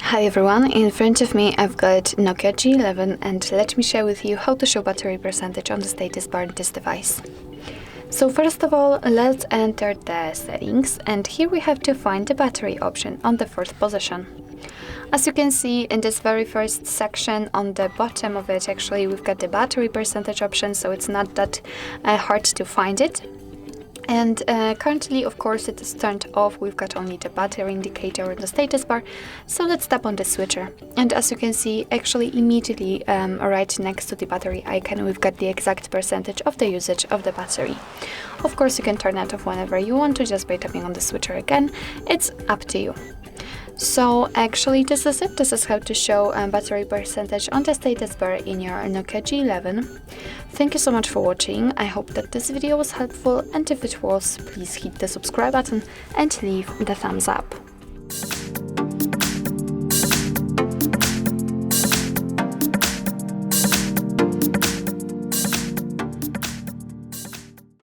Hi everyone, in front of me I've got Nokia G11 and let me share with you how to show battery percentage on the status bar in this device. So first of all, let's enter the settings, and here we have to find the battery option on the fourth position. As you can see in this very first section, on the bottom of it actually we've got the battery percentage option, so it's not that hard to find it. And currently, of course, it is turned off. We've got only the battery indicator on the status bar. So let's tap on the switcher. And as you can see, actually immediately right next to the battery icon, we've got the exact percentage of the usage of the battery. Of course, you can turn it off whenever you want to, just by tapping on the switcher again. It's up to you. So actually this is it. This is how to show battery percentage on the status bar in your Nokia G11. Thank you so much for watching. I hope that this video was helpful, and if it was, please hit the subscribe button and leave the thumbs up.